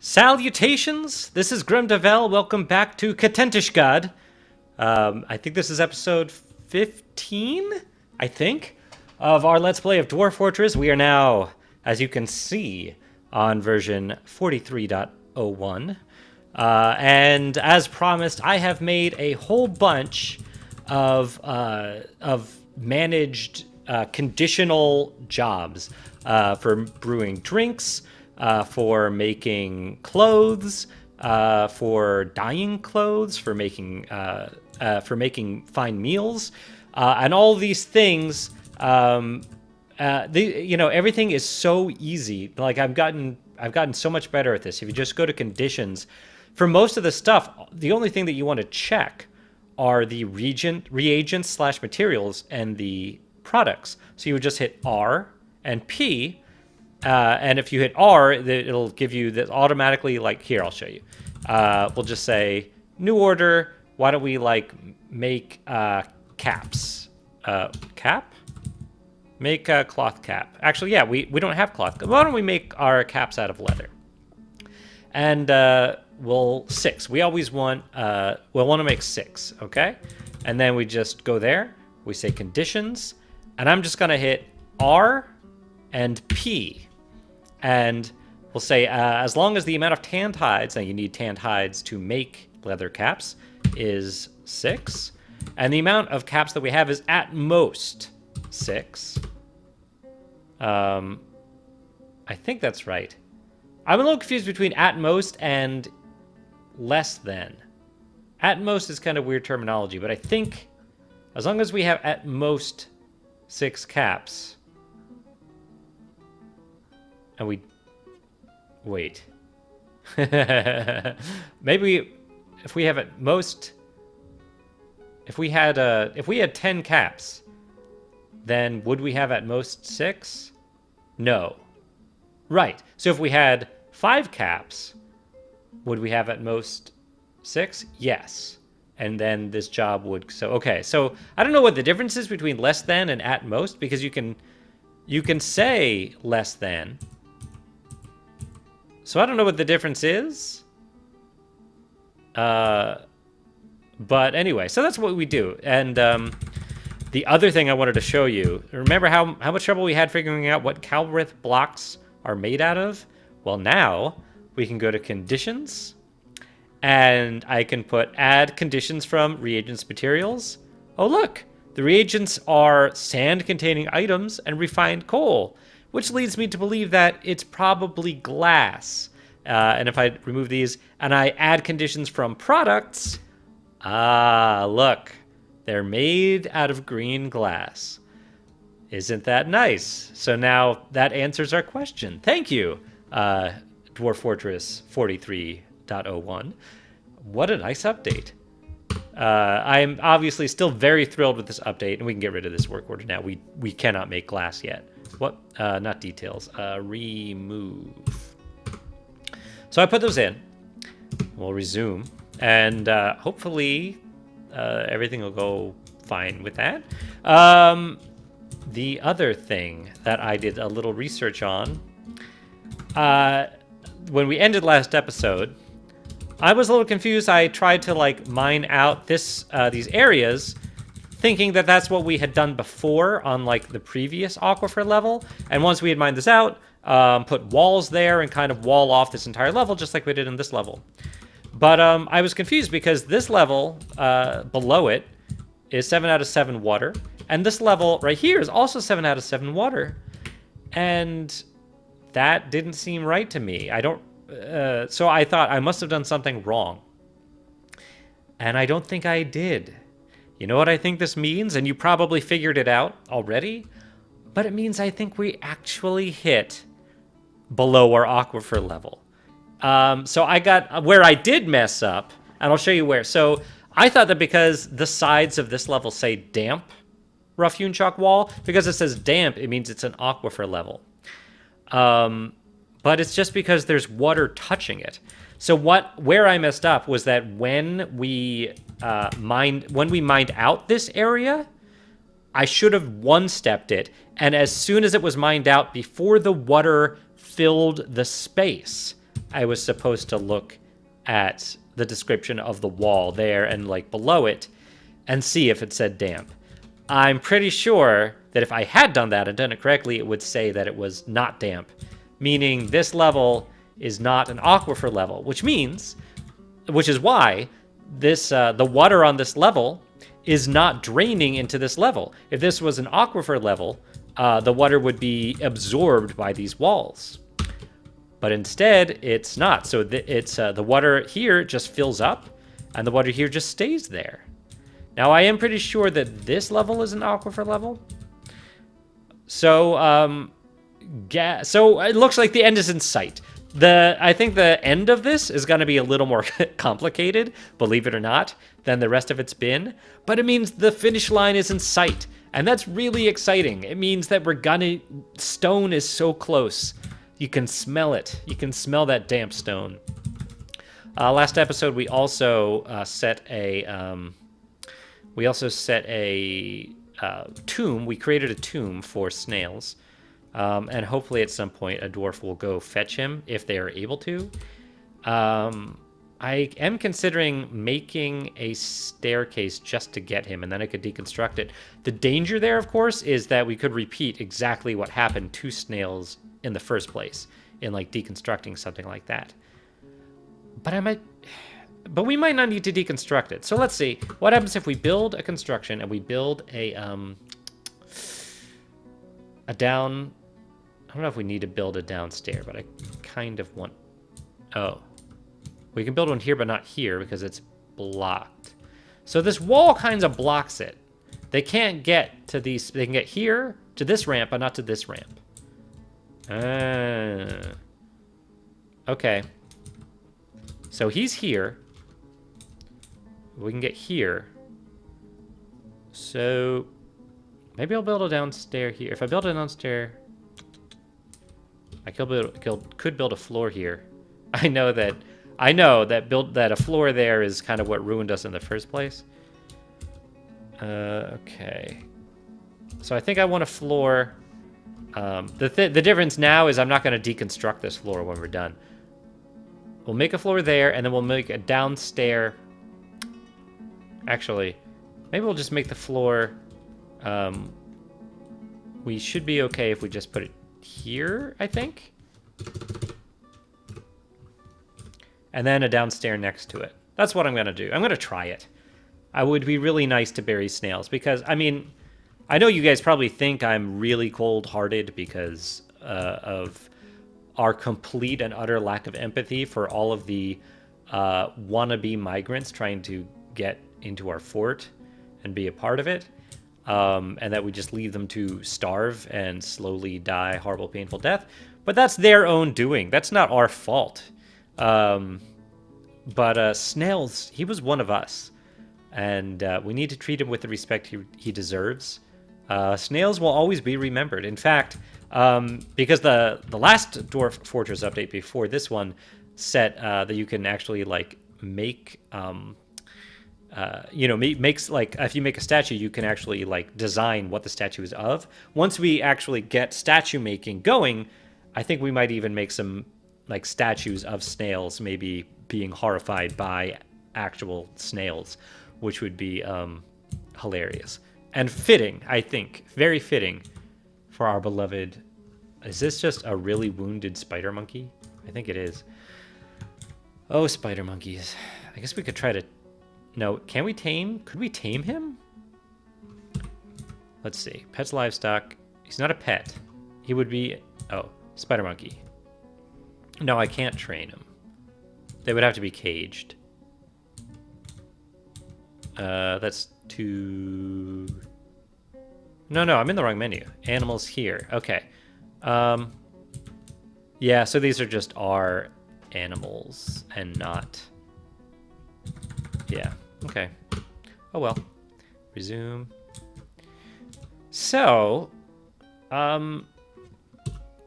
Salutations! This is Grimdavel. Welcome back to Katentishgad. I think this is episode 15, of our Let's Play of Dwarf Fortress. We are now, as you can see, on version 43.01. And as promised, I have made a whole bunch of managed conditional jobs for brewing drinks, for making clothes, for dyeing clothes, for making fine meals, and all these things. Everything is so easy. Like I've gotten so much better at this. If you just go to conditions, for most of the stuff, the only thing that you want to check are the reagents / materials and the products. So you would just hit R and P. And if you hit R, it'll give you that automatically, like, here, I'll show you. We'll just say, new order, why don't we, make caps? Cap? Make a cloth cap. Actually, yeah, we don't have cloth. Why don't we make our caps out of leather? And, six. We always want, we'll want to make 6, okay? And then we just go there, we say conditions, and I'm just going to hit R and P. And we'll say, as long as the amount of tanned hides, and you need tanned hides to make leather caps, is 6. And the amount of caps that we have is at most 6. I think that's right. I'm a little confused between at most and less than. At most is kind of weird terminology, but I think as long as we have at most 6 caps... And we wait. Maybe if we have at most, if we had 10 caps, then would we have at most 6? No. Right. So if we had 5 caps, would we have at most 6? Yes. And then this job would. So I don't know what the difference is between less than and at most, because you can say less than. So I don't know what the difference is. But anyway, so that's what we do. And the other thing I wanted to show you, remember how much trouble we had figuring out what Calrith blocks are made out of? Well, now we can go to conditions, and I can put add conditions from reagents materials. Oh, look, the reagents are sand-containing items and refined coal, which leads me to believe that it's probably glass. And if I remove these and I add conditions from products, look, they're made out of green glass. Isn't that nice? So now that answers our question. Thank you, Dwarf Fortress 43.01. What a nice update. I'm obviously still very thrilled with this update, and we can get rid of this work order now. We cannot make glass yet. What? Not details. Remove. So I put those in. We'll resume. And hopefully everything will go fine with that. The other thing that I did a little research on, when we ended last episode, I was a little confused. I tried to mine out these areas, thinking that that's what we had done before on the previous aquifer level. And once we had mined this out, put walls there and kind of wall off this entire level, just like we did in this level. But I was confused because this level below it is 7 out of 7 water. And this level right here is also 7 out of 7 water. And that didn't seem right to me. So I thought I must have done something wrong. And I don't think I did. You know what I think this means? And you probably figured it out already. But it means I think we actually hit below our aquifer level. So I got where I did mess up, and I'll show you where. So I thought that because the sides of this level say damp rough-hewn chalk wall, because it says damp, it means it's an aquifer level. But it's just because there's water touching it. So where I messed up was that when we mined out this area, I should have one-stepped it, and as soon as it was mined out, before the water filled the space, I was supposed to look at the description of the wall there and like below it and see if it said damp. I'm pretty sure that if I had done that and done it correctly, it would say that it was not damp, meaning this level is not an aquifer level, which is why this the water on this level is not draining into this level. If this was an aquifer level, the water would be absorbed by these walls. But instead, it's not. So the water here just fills up, and the water here just stays there. Now, I am pretty sure that this level is an aquifer level. So, so it looks like the end is in sight. I think the end of this is going to be a little more complicated, believe it or not, than the rest of it's been. But it means the finish line is in sight, and that's really exciting. It means that stone is so close. You can smell it. You can smell that damp stone. Last episode, we also set a tomb. We created a tomb for snails. And hopefully at some point a dwarf will go fetch him if they are able to. I am considering making a staircase just to get him, and then I could deconstruct it. The danger there, of course, is that we could repeat exactly what happened to snails in the first place in like deconstructing something like that. But we might not need to deconstruct it. So let's see what happens if we build a construction and we build a down. I don't know if we need to build a downstairs, but I kind of want. Oh, we can build one here, but not here because it's blocked. So this wall kind of blocks it. They can't get to these. They can get here to this ramp, but not to this ramp. Okay. So he's here. We can get here. So maybe I'll build a downstairs here. If I build a downstairs, I could build a floor here. I know that a floor there is kind of what ruined us in the first place. Okay. So I think I want a floor. The difference now is I'm not going to deconstruct this floor when we're done. We'll make a floor there, and then we'll make a downstairs. Actually, maybe we'll just make the floor. We should be okay if we just put it here, I think. And then a downstairs next to it. That's what I'm going to do. I'm going to try it. I would be really nice to bury snails because, I mean, I know you guys probably think I'm really cold-hearted because of our complete and utter lack of empathy for all of the wannabe migrants trying to get into our fort and be a part of it, and that we just leave them to starve and slowly die horrible, painful death. But that's their own doing. That's not our fault. But Snails, he was one of us, and we need to treat him with the respect he deserves. Snails will always be remembered. In fact, because the last Dwarf Fortress update before this one set that you can actually like make makes like if you make a statue, you can actually like design what the statue is of. Once we actually get statue making going, I think we might even make some like statues of snails, maybe being horrified by actual snails, which would be hilarious and fitting. I think very fitting for our beloved. Is this just a really wounded spider monkey? I think it is. Oh, spider monkeys. I guess we could try to. No, can we tame? Could we tame him? Let's see. Pets, livestock. He's not a pet. He would be. Oh, spider monkey. No, I can't train him. They would have to be caged. That's too. No, I'm in the wrong menu. Animals here. Okay. Yeah, so these are just our animals and not. Yeah. Okay. Oh well. Resume. So,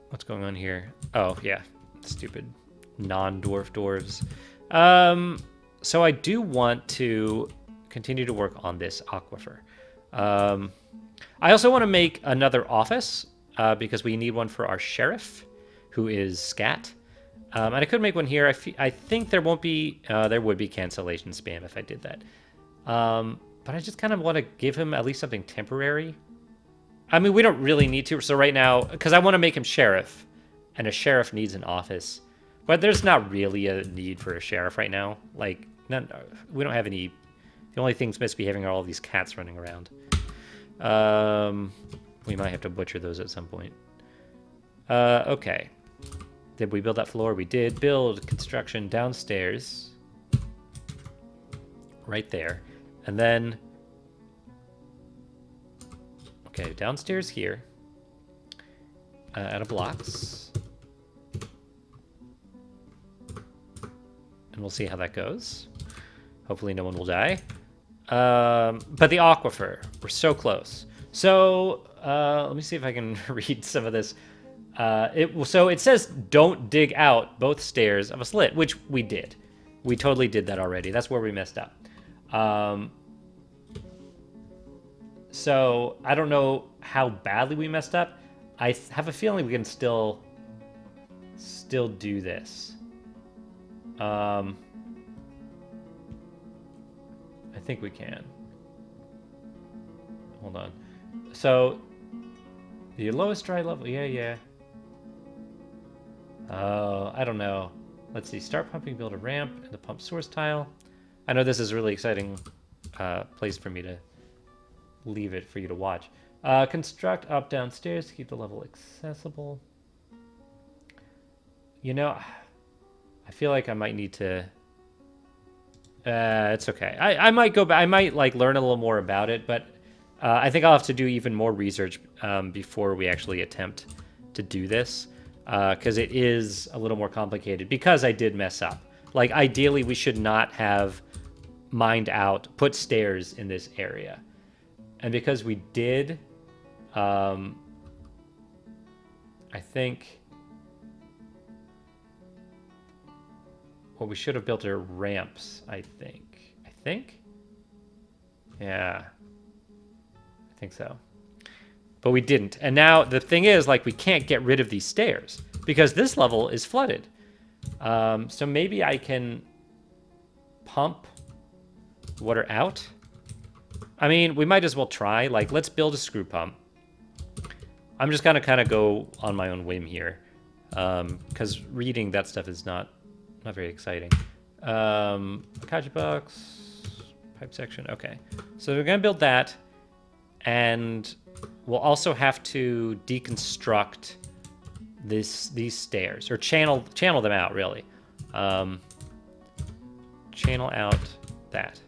what's going on here? Oh yeah, stupid non-dwarf dwarves. So I do want to continue to work on this aquifer. I also want to make another office because we need one for our sheriff, who is Scat. And I could make one here. I think there won't be... there would be cancellation spam if I did that. But I just kind of want to give him at least something temporary. I mean, we don't really need to. So right now, because I want to make him sheriff. And a sheriff needs an office. But there's not really a need for a sheriff right now. Like, we don't have any... The only things misbehaving are all these cats running around. We might have to butcher those at some point. Okay. Did we build that floor? We did. Build construction downstairs. Right there. And then... Okay, downstairs here. Out of blocks. And we'll see how that goes. Hopefully no one will die. But the aquifer. We're so close. So, let me see if I can read some of this. So it says don't dig out both stairs of a slit, which we did. We totally did that already. That's where we messed up. So I don't know how badly we messed up. I have a feeling we can still do this. I think we can. Hold on. So the lowest dry level, yeah. Oh, I don't know. Let's see. Start pumping, build a ramp, and the pump source tile. I know this is a really exciting place for me to leave it for you to watch. Construct up downstairs to keep the level accessible. You know, I feel like I might need to... it's okay. I might go back. I might like learn a little more about it, but I think I'll have to do even more research before we actually attempt to do this. Because it is a little more complicated because I did mess up. Like, ideally, we should not have put stairs in this area. And because we did, I think... Well, we should have built our ramps, I think. Yeah. I think so. But we didn't. And now the thing is, like, we can't get rid of these stairs because this level is flooded. So maybe I can pump water out. I mean, we might as well try. Like, let's build a screw pump. I'm just gonna kind of go on my own whim here, because reading that stuff is not very exciting. Akaji box, pipe section. Okay, so we're gonna build that, and we'll also have to deconstruct these stairs, or channel them out, really. Channel out that.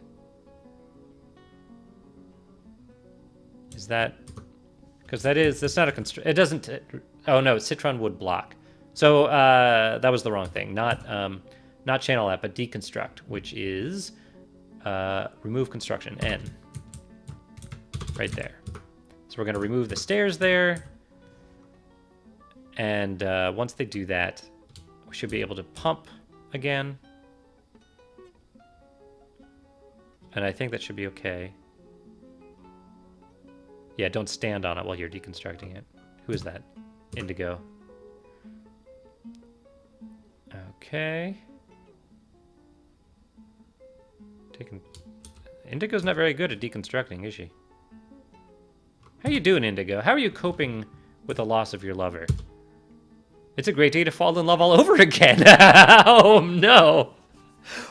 Is that... Because that's not a it doesn't... Oh, no, Citron would block. So that was the wrong thing. Not channel that, but deconstruct, which is remove construction, N. Right there. So we're going to remove the stairs there. And once they do that, we should be able to pump again. And I think that should be okay. Yeah, don't stand on it while you're deconstructing it. Who is that? Indigo. Okay. Indigo's not very good at deconstructing, is she? How you doing, Indigo? How are you coping with the loss of your lover? It's a great day to fall in love all over again. Oh, no.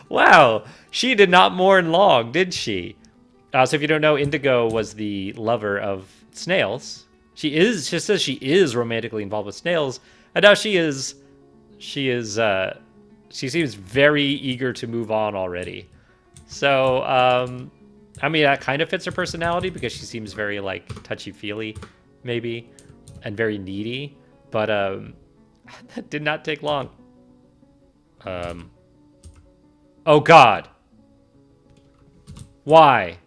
Wow. She did not mourn long, did she? So if you don't know, Indigo was the lover of snails. She says she is romantically involved with snails, and now she seems very eager to move on already. So, I mean, that kind of fits her personality because she seems very, like, touchy-feely, maybe, and very needy, but, that did not take long. Oh, God. Why?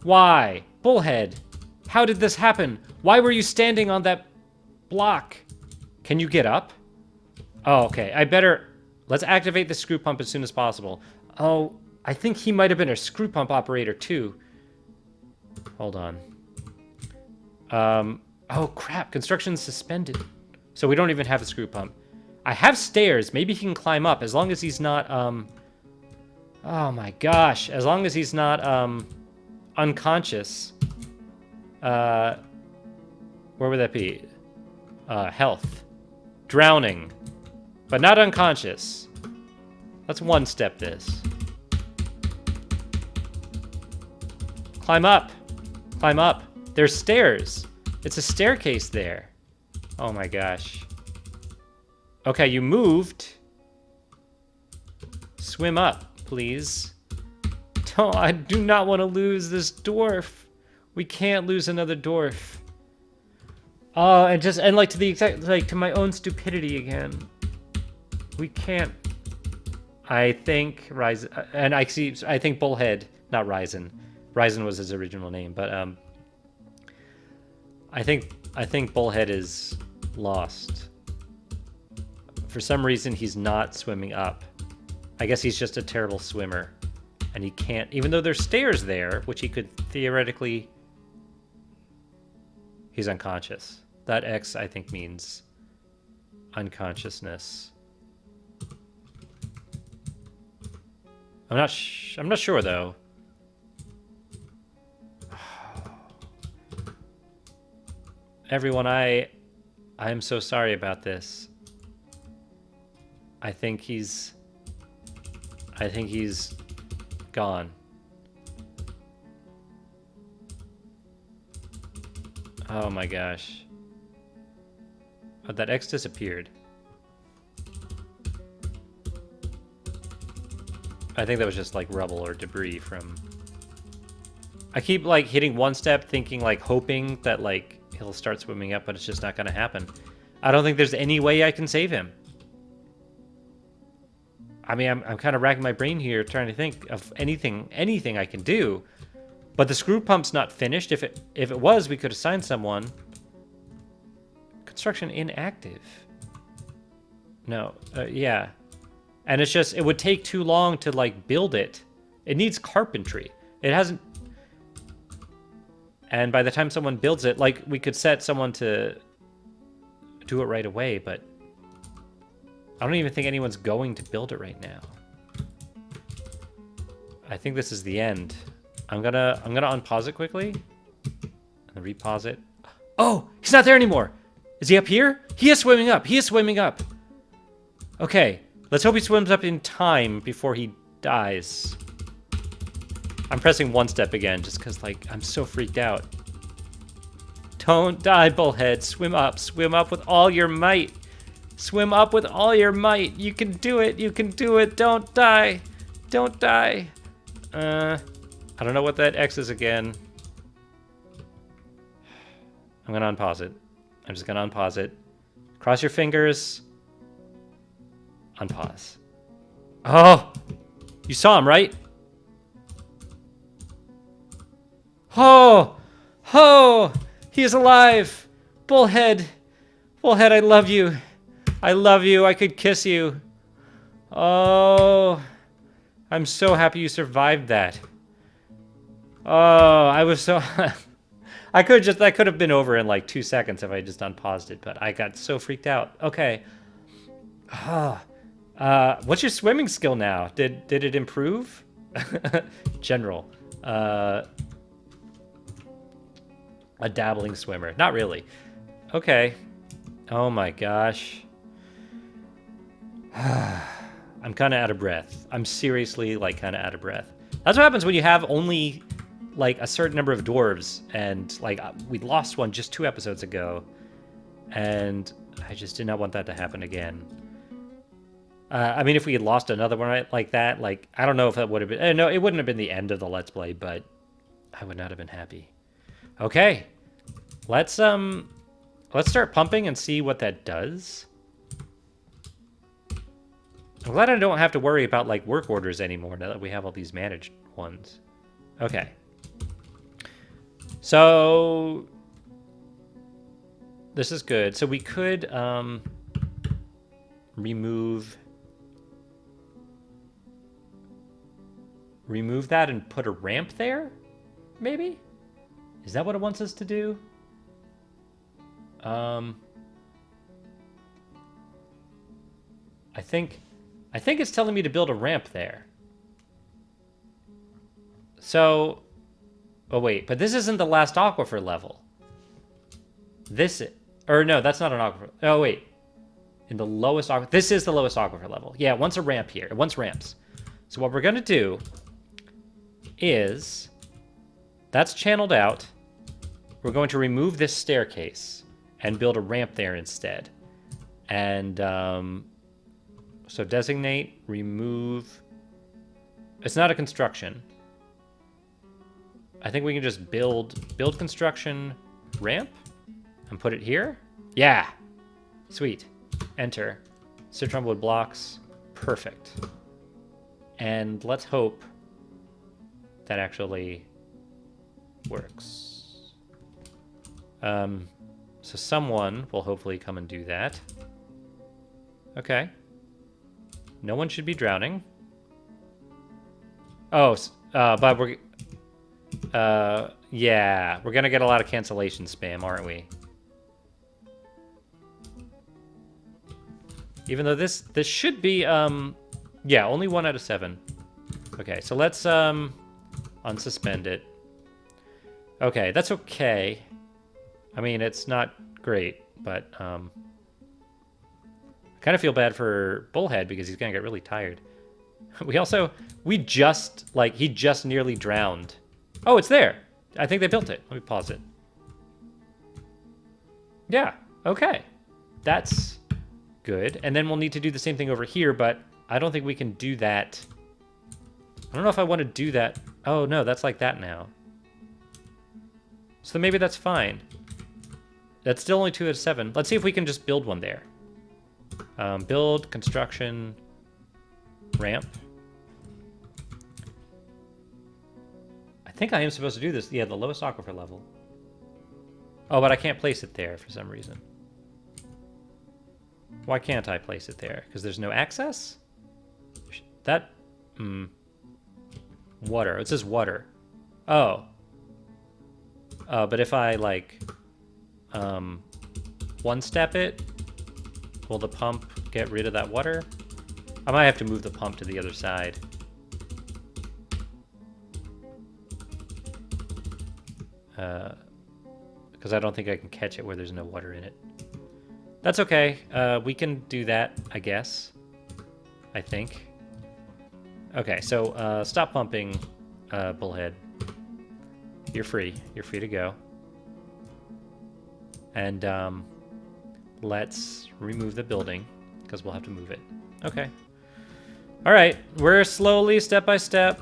Why? Bullhead, how did this happen? Why were you standing on that block? Can you get up? Oh, okay. Let's activate the screw pump as soon as possible. Oh, I think he might have been a screw pump operator too. Hold on. Oh, crap. Construction's suspended. So we don't even have a screw pump. I have stairs. Maybe he can climb up as long as he's not, oh my gosh. As long as he's not, unconscious. Where would that be? Health. Drowning. But not unconscious. Let's one step this. Climb up. Climb up. There's stairs. It's a staircase there. Oh my gosh. Okay, you moved. Swim up, please. I do not want to lose this dwarf. We can't lose another dwarf. Oh, and like to the exact, like to my own stupidity again. We can't. I think Ryzen, and I think Bullhead, not Ryzen. Ryzen was his original name, but I think Bullhead is lost. For some reason, he's not swimming up. I guess he's just a terrible swimmer, and he can't. Even though there's stairs there, which he could theoretically. He's unconscious. That X, I think, means unconsciousness. I'm not sure though. Everyone, I'm so sorry about this. I think he's gone. Oh my gosh. Oh, that X disappeared. I think that was just like rubble or debris from... I keep like hitting one step thinking like hoping that like he'll start swimming up, but it's just not going to happen. I don't think there's any way I can save him. I mean, I'm kind of racking my brain here trying to think of anything I can do. But the screw pump's not finished. If it was, we could assign someone. Construction inactive. No, yeah. And it's just, it would take too long to like build it. It needs carpentry. It hasn't. And by the time someone builds it, like we could set someone to do it right away, but I don't even think anyone's going to build it right now. I think this is the end. I'm gonna unpause it quickly and repause it. Oh, he's not there anymore. Is he up here? He is swimming up. He is swimming up. Okay, let's hope he swims up in time before he dies. I'm pressing one step again just because, like, I'm so freaked out. Don't die, Bullhead. Swim up. Swim up with all your might. Swim up with all your might. You can do it. You can do it. Don't die. Don't die. I don't know what that X is again. I'm going to unpause it. I'm just going to unpause it. Cross your fingers. Unpause. Oh! You saw him, right? Oh! Oh! He is alive! Bullhead! Bullhead, I love you. I love you. I could kiss you. Oh. I'm so happy you survived that. Oh, I was so... that could have been over in like 2 seconds if I just unpaused it, but I got so freaked out. Okay. What's your swimming skill now? Did it improve? General. A dabbling swimmer. Not really. Okay. Oh my gosh. I'm kind of out of breath. I'm seriously like kind of out of breath. That's what happens when you have only like a certain number of dwarves, and like we lost one just 2 episodes ago, and I just did not want that to happen again. I mean, if we had lost another one like that, like I don't know if that would have been. No, it wouldn't have been the end of the Let's Play, but I would not have been happy. Okay, let's start pumping and see what that does. I'm glad I don't have to worry about like work orders anymore now that we have all these managed ones. Okay. So this is good. So we could remove that and put a ramp there? Maybe? Is that what it wants us to do? I think it's telling me to build a ramp there. So, oh wait, but this isn't the last aquifer level. Or no, that's not an aquifer. Oh wait, in the lowest aquifer, this is the lowest aquifer level. Yeah, it wants a ramp here. It wants ramps. So what we're gonna do is, that's channeled out. We're going to remove this staircase and build a ramp there instead. And so designate, remove. It's not a construction. I think we can just build construction ramp and put it here. Yeah, sweet. Enter. Citron wood blocks. Perfect. And let's hope that actually works. So someone will hopefully come and do that. Okay. No one should be drowning. Oh, but we're... yeah, we're gonna get a lot of cancellation spam, aren't we? Even though this should be, yeah, only 1 out of 7. Okay, so let's, unsuspend it. Okay, that's okay. I mean, it's not great, but, I kind of feel bad for Bullhead because he's gonna get really tired. We just, like, he just nearly drowned. Oh, it's there. I think they built it. Let me pause it. Yeah, okay. That's good. And then we'll need to do the same thing over here, but I don't think we can do that. I don't know if I want to do that. Oh, no, that's like that now. So maybe that's fine. That's still only 2 out of 7. Let's see if we can just build one there. Build, construction, ramp. I think I am supposed to do this. Yeah, the lowest aquifer level. Oh, but I can't place it there for some reason. Why can't I place it there? Because there's no access? That... Water. It says water. Oh. But if I, like... one-step it, will the pump get rid of that water? I might have to move the pump to the other side. Because I don't think I can catch it where there's no water in it. That's okay. We can do that, I guess. I think. Okay, so stop pumping, Bullhead. You're free. You're free to go. And let's remove the building, because we'll have to move it. Okay. All right, we're slowly, step by step,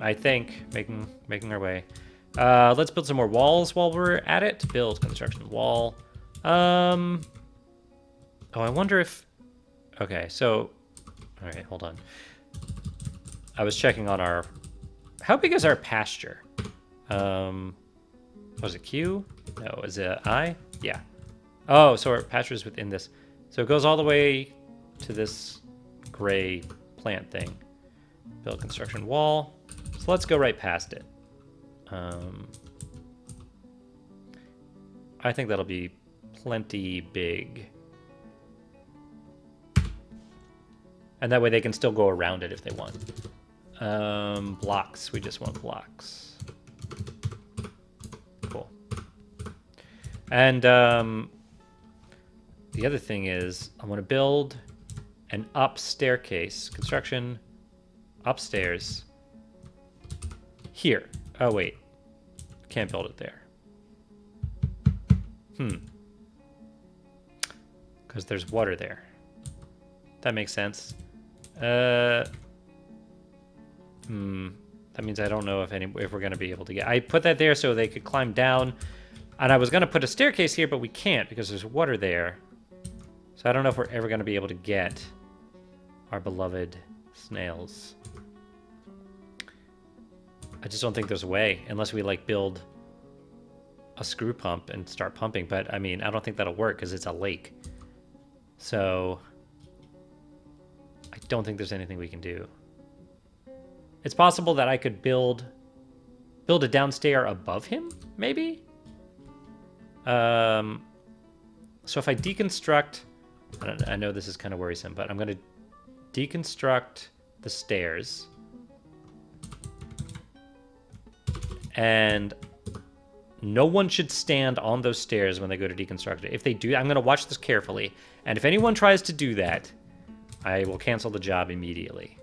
I think, making our way. Let's build some more walls while we're at it. Build construction wall. Oh, I wonder if... Okay, so... All right, hold on. I was checking on our... How big is our pasture? Was it Q? No, is it I? Yeah. Oh, so our pasture is within this. So it goes all the way to this gray plant thing. Build construction wall. So let's go right past it. I think that'll be plenty big. And that way they can still go around it if they want. Blocks. We just want blocks. Cool. And the other thing is I want to build an up staircase. Construction upstairs. Here. Oh, wait. Can't build it there. Because there's water there. That makes sense. That means I don't know if we're going to be able to get... I put that there so they could climb down. And I was going to put a staircase here, but we can't because there's water there. So I don't know if we're ever going to be able to get our beloved snails. I just don't think there's a way unless we, like, build a screw pump and start pumping. But, I mean, I don't think that'll work because it's a lake. So... I don't think there's anything we can do. It's possible that I could build a downstairs above him, maybe? So if I deconstruct I know this is kind of worrisome, but I'm going to deconstruct the stairs. And no one should stand on those stairs when they go to deconstruct it. If they do, I'm going to watch this carefully. And if anyone tries to do that, I will cancel the job immediately.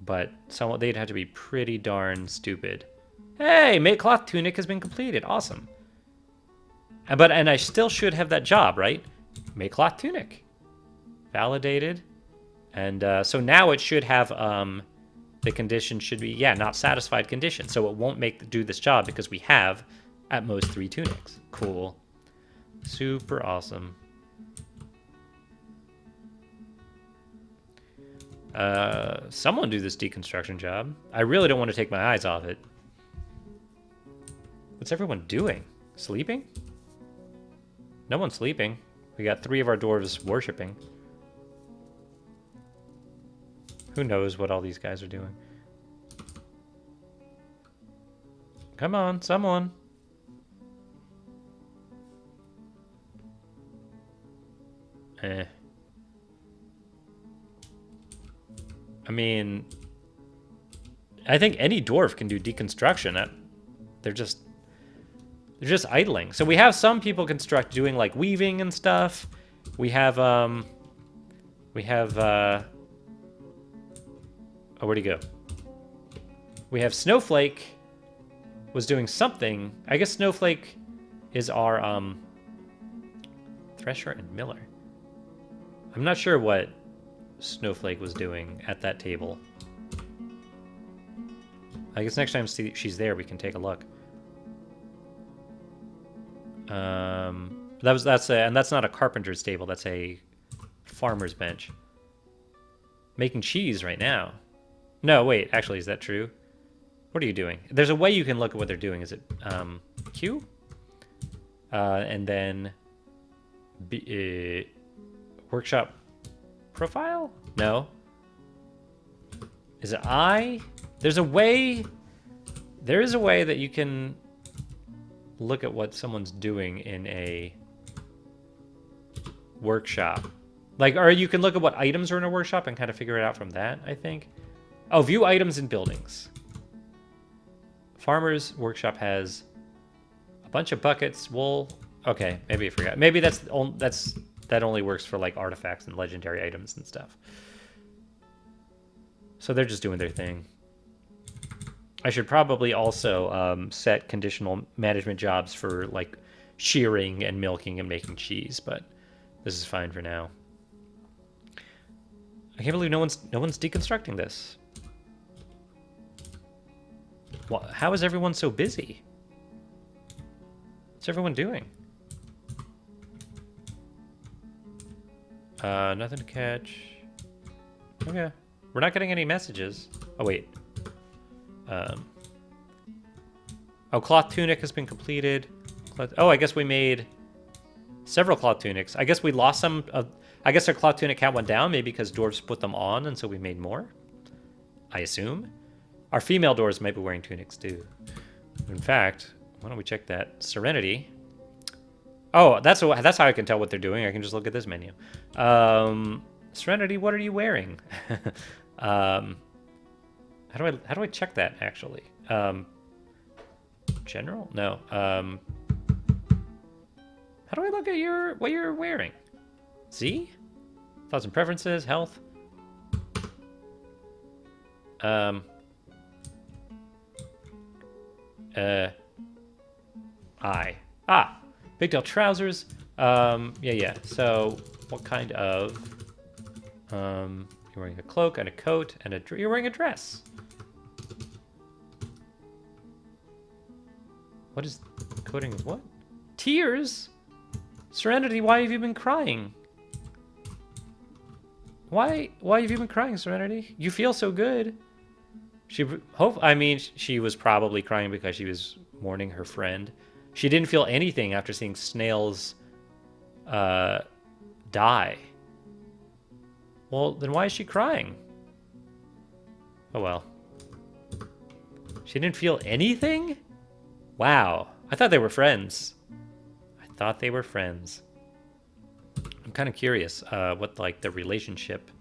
But they'd have to be pretty darn stupid. Hey, mate, cloth tunic has been completed. Awesome. And I still should have that job, right? Make cloth tunic. Validated. And so now it should have, the condition should be, yeah, not satisfied condition. So it won't do this job because we have at most 3 tunics. Cool. Super awesome. Someone do this deconstruction job. I really don't want to take my eyes off it. What's everyone doing? Sleeping? No one's sleeping. We got 3 of our dwarves worshipping. Who knows what all these guys are doing? Come on, someone. I mean, I think any dwarf can do deconstruction. They're just idling. So we have some people doing like weaving and stuff. We have oh, where'd he go? We have Snowflake was doing something. I guess Snowflake is our Thresher and Miller. I'm not sure what Snowflake was doing at that table. I guess next time she's there, we can take a look. And that's not a carpenter's table. That's a farmer's bench. Making cheese right now. No, wait. Actually, is that true? What are you doing? There's a way you can look at what they're doing. Is it Q? And then workshop profile? No. Is it I? There is a way that you can look at what someone's doing in a workshop. Like, or you can look at what items are in a workshop and kind of figure it out from that, I think. Oh, view items in buildings. Farmer's workshop has a bunch of buckets, wool. Okay, maybe I forgot. Maybe that only works for like artifacts and legendary items and stuff. So they're just doing their thing. I should probably also set conditional management jobs for like shearing and milking and making cheese, but this is fine for now. I can't believe no one's deconstructing this. Well, how is everyone so busy? What's everyone doing? Nothing to catch. Okay. We're not getting any messages. Oh, wait. Oh, cloth tunic has been completed. Oh, I guess we made several cloth tunics. I guess we lost some of... I guess our cloth tunic count went down, maybe because dwarves put them on, and so we made more. I assume. Our female dwarves might be wearing tunics, too. In fact, why don't we check that? Serenity. Oh, that's how I can tell what they're doing. I can just look at this menu. Serenity, what are you wearing? How do I check that, actually? General? No. How do I look at what you're wearing? See? Thoughts and preferences, health. Pigtail trousers. Yeah. So, what kind of... you're wearing a cloak and a coat and you're wearing a dress. What is coating of what? Tears? Serenity, why have you been crying? Why have you been crying, Serenity? You feel so good. She was probably crying because she was mourning her friend. She didn't feel anything after seeing snails die. Well, then why is she crying? Oh well. She didn't feel anything? Wow. I thought they were friends. I'm kind of curious what like the relationship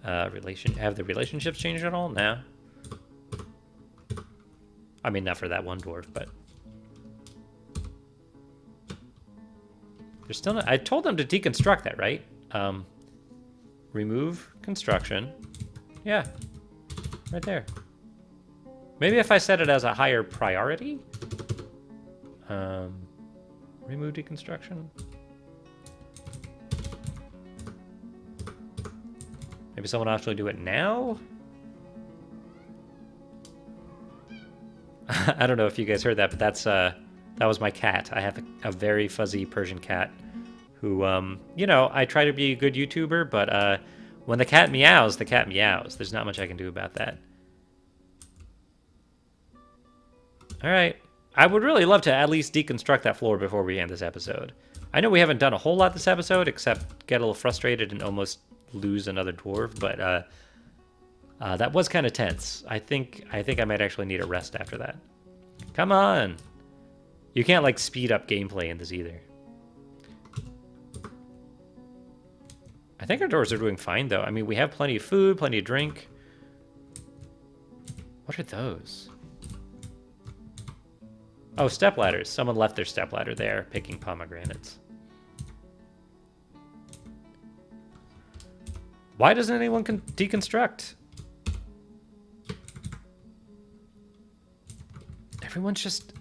have the relationships changed at all? No. I mean, not for that one dwarf, but they're still not. I told them to deconstruct that, right? Remove construction. Yeah, right there. Maybe if I set it as a higher priority. Remove deconstruction. Maybe someone will actually do it now? I don't know if you guys heard that, but that was my cat. I have a very fuzzy Persian cat who, you know, I try to be a good YouTuber, but when the cat meows, the cat meows. There's not much I can do about that. All right. I would really love to at least deconstruct that floor before we end this episode. I know we haven't done a whole lot this episode, except get a little frustrated and almost lose another dwarf, but that was kind of tense. I think I might actually need a rest after that. Come on. You can't, like, speed up gameplay in this either. I think our doors are doing fine, though. I mean, we have plenty of food, plenty of drink. What are those? Oh, step ladders. Someone left their step ladder there, picking pomegranates. Why doesn't anyone deconstruct? Everyone's just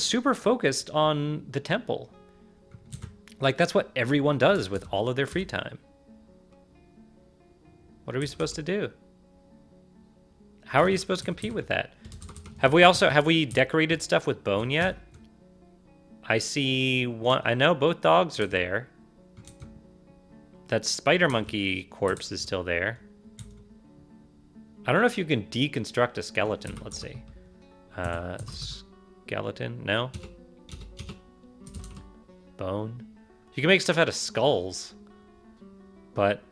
super focused on the temple. Like, that's what everyone does with all of their free time. What are we supposed to do? How are you supposed to compete with that? Have we decorated stuff with bone yet? I see one. I know both dogs are there. That spider monkey corpse is still there. I don't know if you can deconstruct a skeleton. Let's see. Skeleton? No. Bone. You can make stuff out of skulls. But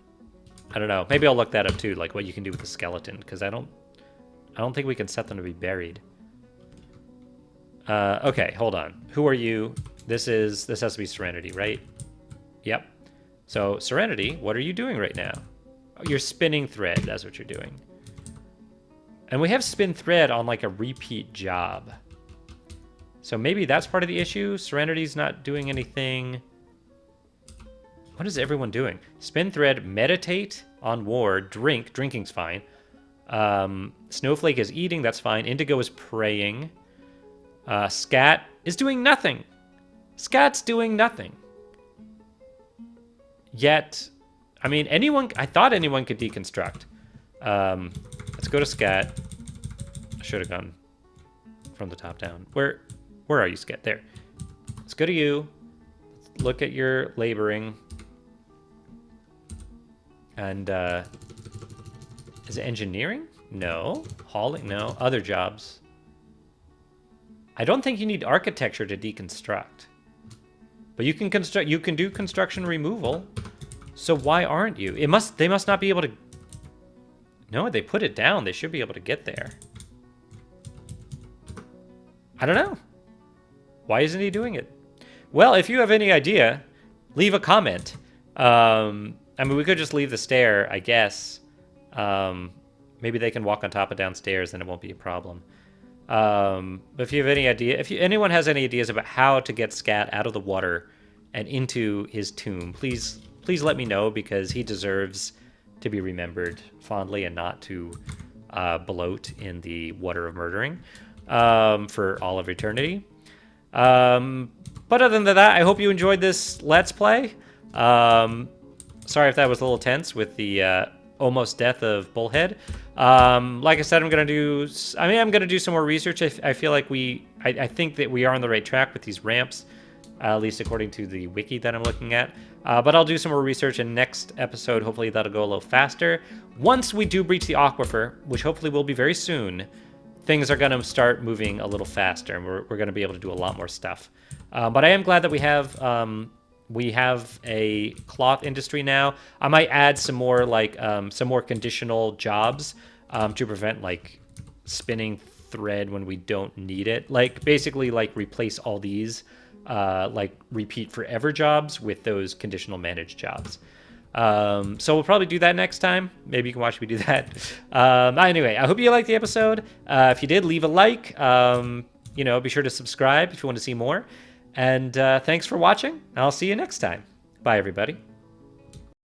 I don't know. Maybe I'll look that up too, like what you can do with a skeleton, because I don't think we can set them to be buried. Okay, hold on. Who are you? This has to be Serenity, right? Yep. So, Serenity, what are you doing right now? Oh, you're spinning thread. That's what you're doing. And we have spin thread on, like, a repeat job. So maybe that's part of the issue. Serenity's not doing anything. What is everyone doing? Spin thread, meditate on war, drink. Drinking's fine. Snowflake is eating. That's fine. Indigo is praying. Scat is doing nothing. Scat's doing nothing. Yet, I mean, I thought anyone could deconstruct. Let's go to Scat. I should have gone from the top down. Where are you, Scat? There. Let's go to you. Let's look at your laboring. And, is it engineering? No. Hauling? No. Other jobs. I don't think you need architecture to deconstruct. But you can construct. You can do construction removal. So why aren't you? They must not be able to. No, they put it down. They should be able to get there. I don't know. Why isn't he doing it? Well, if you have any idea, leave a comment. I mean, we could just leave the stair, I guess. Maybe they can walk on top of downstairs, and it won't be a problem. But if you have any idea, anyone has any ideas about how to get Scat out of the water and into his tomb, please let me know, because he deserves to be remembered fondly and not to bloat in the water of murdering for all of eternity. But other than that, I hope you enjoyed this Let's Play. Sorry if that was a little tense with the almost death of Bullhead. Like I said, I'm gonna do some more research. I feel like I think that we are on the right track with these ramps, at least according to the wiki that I'm looking at. But I'll do some more research in next episode. Hopefully that'll go a little faster. Once we do breach the aquifer, which hopefully will be very soon, things are gonna start moving a little faster, and we're gonna be able to do a lot more stuff. But I am glad that we have a cloth industry now. I might add some more conditional jobs to prevent like spinning thread when we don't need it. Like basically like replace all these like repeat forever jobs with those conditional managed jobs. So we'll probably do that next time. Maybe you can watch me do that. Anyway, I hope you liked the episode. If you did, leave a like. Be sure to subscribe if you want to see more. And thanks for watching. I'll see you next time. Bye, everybody.